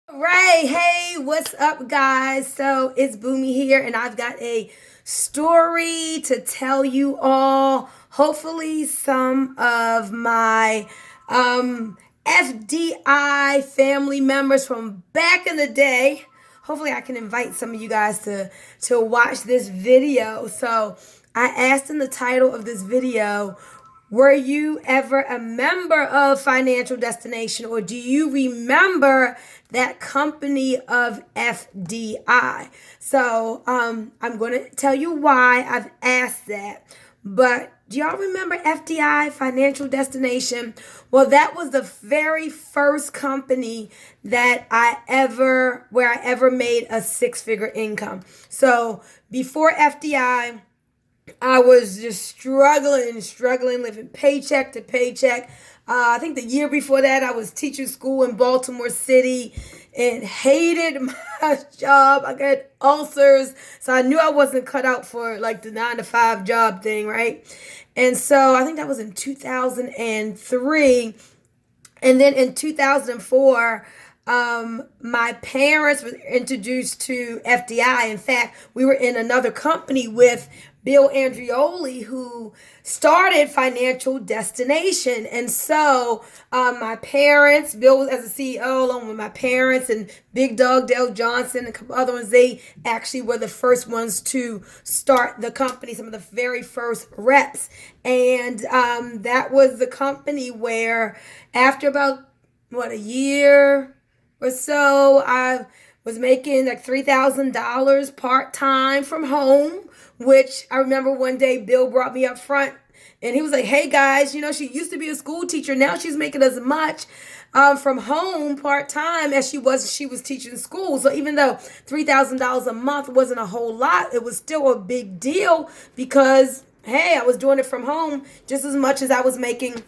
Right. Hey, what's up, guys? So it's Boomy here, and I've got a story to tell you all. Hopefully, some of my FDI family members from back in the day. Hopefully, I can invite some of you guys to watch this video. So, I asked in the title of this video, were you ever a member of Financial Destination, or do you remember that company of FDI? So I'm going to tell you why I've asked that. But do y'all remember FDI, Financial Destination? Well, that was the very first company where I ever made a six-figure income. So before FDI, I was just struggling, living paycheck to paycheck. I think the year before that, I was teaching school in Baltimore City and hated my job. I got ulcers, so I knew I wasn't cut out for like the 9 to 5 job thing, right? And so I think that was in 2003. And then in 2004, my parents were introduced to FDI. In fact, we were in another company with Bill Andreoli, who started Financial Destination. And so my parents, Bill was as a CEO along with my parents and Big Dog Dale Johnson and a couple other ones. They actually were the first ones to start the company, some of the very first reps. And that was the company where after about, a year or so, I was making like $3,000 part-time from home, which I remember one day Bill brought me up front and he was like, hey guys, she used to be a school teacher. Now she's making as much from home part-time as she was teaching school. So even though $3,000 a month wasn't a whole lot, it was still a big deal because, hey, I was doing it from home just as much as I was making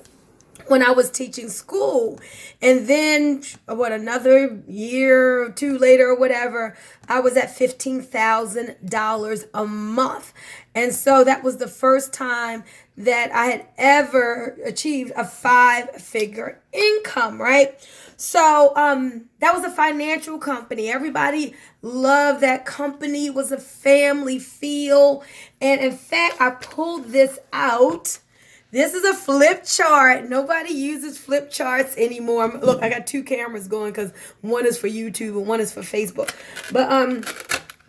when I was teaching school. And then another year or two later or whatever, I was at $15,000 a month. And so that was the first time that I had ever achieved a 5-figure income, right? So that was a financial company. Everybody loved that company. It was a family feel. And in fact, I pulled this out. This is a flip chart. Nobody uses flip charts anymore. Look, I got 2 cameras going because one is for YouTube and one is for Facebook. But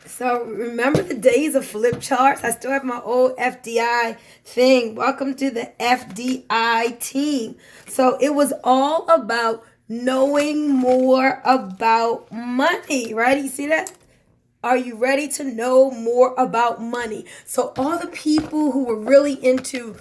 so remember the days of flip charts? I still have my old FDI thing. Welcome to the FDI team. So it was all about knowing more about money, right? You see that? Are you ready to know more about money? So all the people who were really into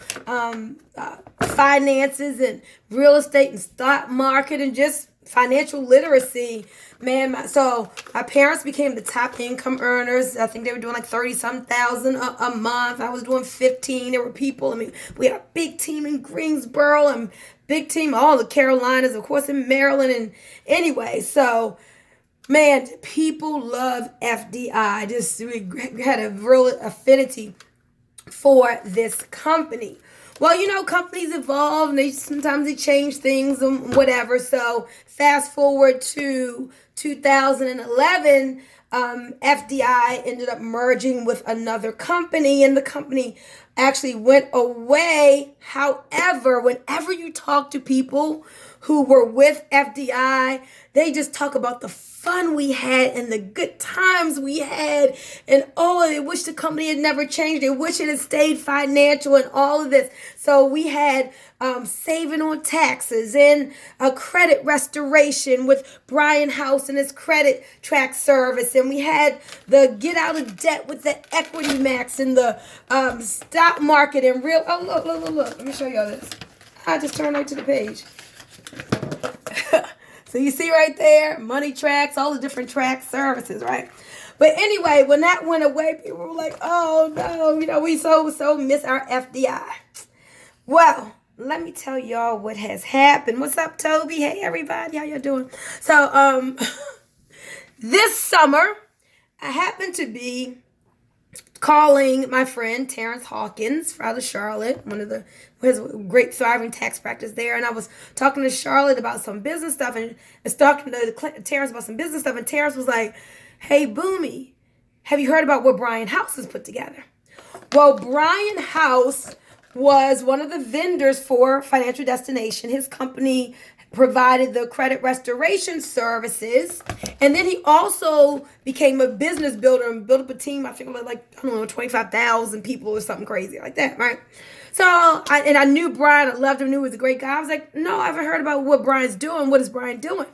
finances and real estate and stock market and just financial literacy, man. So my parents became the top income earners. I think they were doing like 30-some thousand a month. I was doing 15. There were people. We had a big team in Greensboro and big team all the Carolinas, of course, in Maryland. And anyway, so man, people love FDI. We had a real affinity for this company. Well, companies evolve and sometimes they change things and whatever. So fast forward to 2011, FDI ended up merging with another company and the company actually went away. However, whenever you talk to people who were with FDI, they just talk about the fun we had and the good times we had, and they wish the company had never changed. They wish it had stayed financial and all of this. So we had saving on taxes and a credit restoration with Brian House and his credit track service, and we had the get out of debt with the equity max and the stock market and real. Oh, look. Let me show y'all this. I just turned right to the page. So you see right there, money tracks, all the different track services, right? But anyway, when that went away, people were like, oh no, we so miss our FDI. Well, let me tell y'all what has happened. What's up, Toby? Hey, everybody, how y'all doing? So this summer, I happened to be calling my friend Terrence Hawkins out of Charlotte, one of the who has a great thriving tax practice there, and I was talking to Charlotte about some business stuff, and I was talking to Terrence about some business stuff, and Terrence was like, "Hey, Boomy, have you heard about what Brian House has put together?" Well, Brian House was one of the vendors for Financial Destination. His company provided the credit restoration services. And then he also became a business builder and built up a team, I think like, I don't know, 25,000 people or something crazy like that, right? So, I knew Brian, I loved him, knew he was a great guy. I was like, no, I haven't heard about what Brian's doing. What is Brian doing?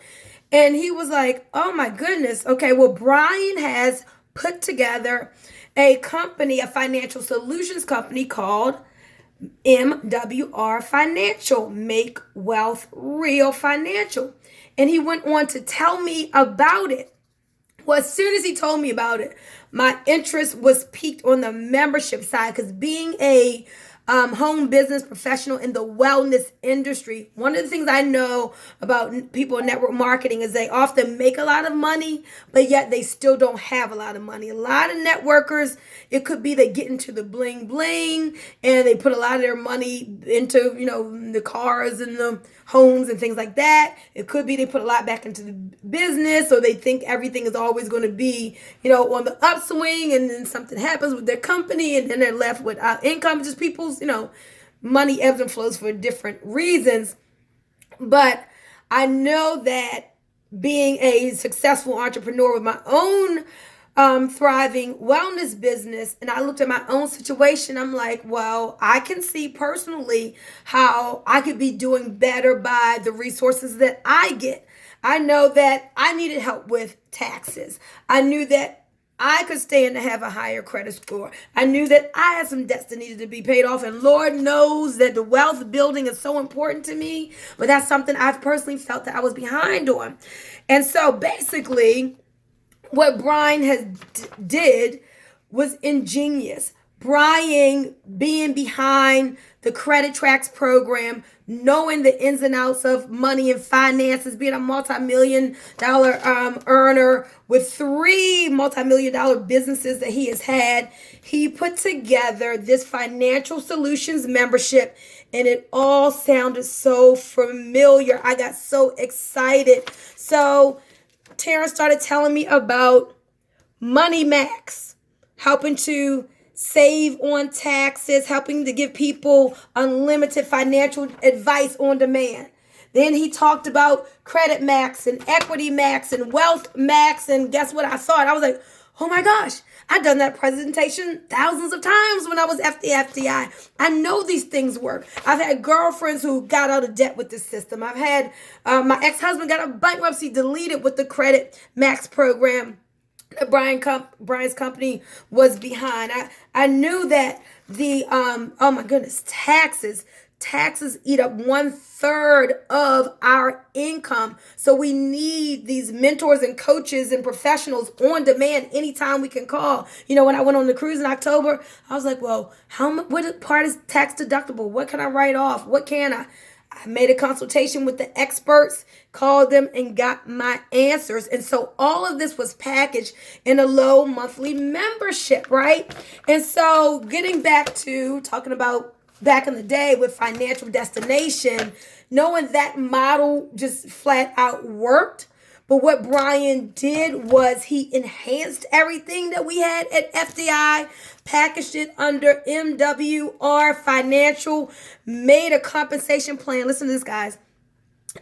And he was like, oh my goodness. Okay, well, Brian has put together a company, a financial solutions company called MWR Financial, Make Wealth Real Financial. And he went on to tell me about it. Well, as soon as he told me about it, my interest was piqued on the membership side, because being a home business professional in the wellness industry, one of the things I know about people in network marketing is they often make a lot of money, but yet they still don't have a lot of money. A lot of networkers, it could be they get into the bling bling and they put a lot of their money into, the cars and the homes and things like that. It could be they put a lot back into the business, so they think everything is always going to be, on the upswing, and then something happens with their company and then they're left without income. Just people's, money ebbs and flows for different reasons. But I know that being a successful entrepreneur with my own thriving wellness business, and I looked at my own situation, I'm like, well, I can see personally how I could be doing better by the resources that I get. I know that I needed help with taxes. I knew that I could stand to have a higher credit score. I knew that I had some debts that needed to be paid off, and Lord knows that the wealth building is so important to me, but that's something I've personally felt that I was behind on. And so basically, what Brian did was ingenious. Brian being behind the Credit Tracks program, knowing the ins and outs of money and finances, being a multi-million-dollar earner with 3 multi-million-dollar businesses that he has had, he put together this financial solutions membership, and it all sounded so familiar. I got so excited. So Tara started telling me about Money Max, helping to save on taxes, helping to give people unlimited financial advice on demand. Then he talked about Credit Max and Equity Max and Wealth Max, and guess what I thought? I was like, oh my gosh, I've done that presentation thousands of times when I was FDI. I know these things work. I've had girlfriends who got out of debt with this system. I've had my ex-husband got a bankruptcy deleted with the Credit Max program that Brian's company was behind. I knew that the oh my goodness, taxes eat up 1/3 of our income. So we need these mentors and coaches and professionals on demand anytime we can call. When I went on the cruise in October, I was like, well, what part is tax deductible? What can I write off? What can I made a consultation with the experts, called them, and got my answers. And so all of this was packaged in a low monthly membership, right? And so getting back to talking about back in the day with Financial Destination, knowing that model just flat out worked. But what Brian did was he enhanced everything that we had at FDI, packaged it under MWR Financial, made a compensation plan. Listen to this, guys.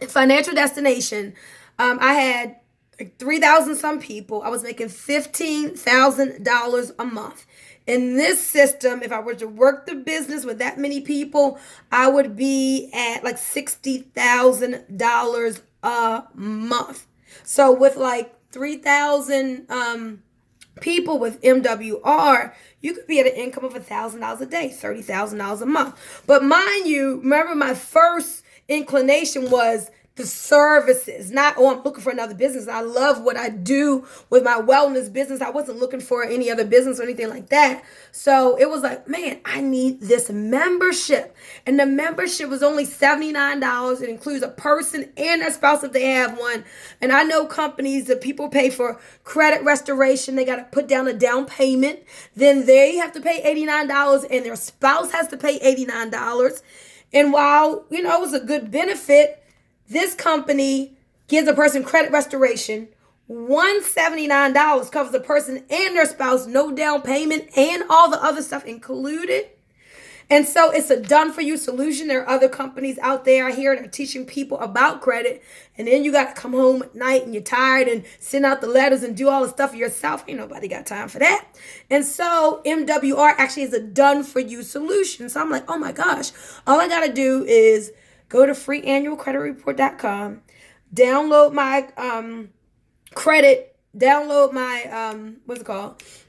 Financial Destination, I had like 3,000 some people. I was making $15,000 a month. In this system, if I were to work the business with that many people, I would be at like $60,000 a month. So with like 3,000 people with MWR, you could be at an income of $1,000 a day, $30,000 a month. But mind you, remember my first inclination was the services, not, oh, I'm looking for another business. I love what I do with my wellness business. I wasn't looking for any other business or anything like that. So it was like, man, I need this membership. And the membership was only $79. It includes a person and their spouse if they have one. And I know companies that people pay for credit restoration. They got to put down a down payment. Then they have to pay $89 and their spouse has to pay $89. And while, it was a good benefit, this company gives a person credit restoration. $179 covers the person and their spouse, no down payment, and all the other stuff included. And so it's a done-for-you solution. There are other companies out there here that are teaching people about credit. And then you got to come home at night and you're tired and send out the letters and do all the stuff yourself. Ain't nobody got time for that. And so MWR actually is a done-for-you solution. So I'm like, oh my gosh, all I got to do is go to freeannualcreditreport.com, download my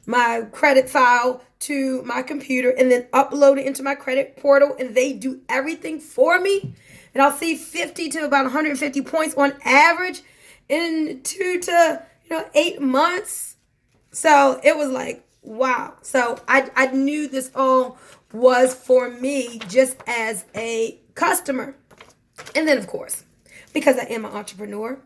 my credit file to my computer, and then upload it into my credit portal, and they do everything for me. And I'll see 50 to about 150 points on average in 2 to 8 months. So it was like, wow. So I knew this all was for me just as a customer. And then, of course, because I am an entrepreneur,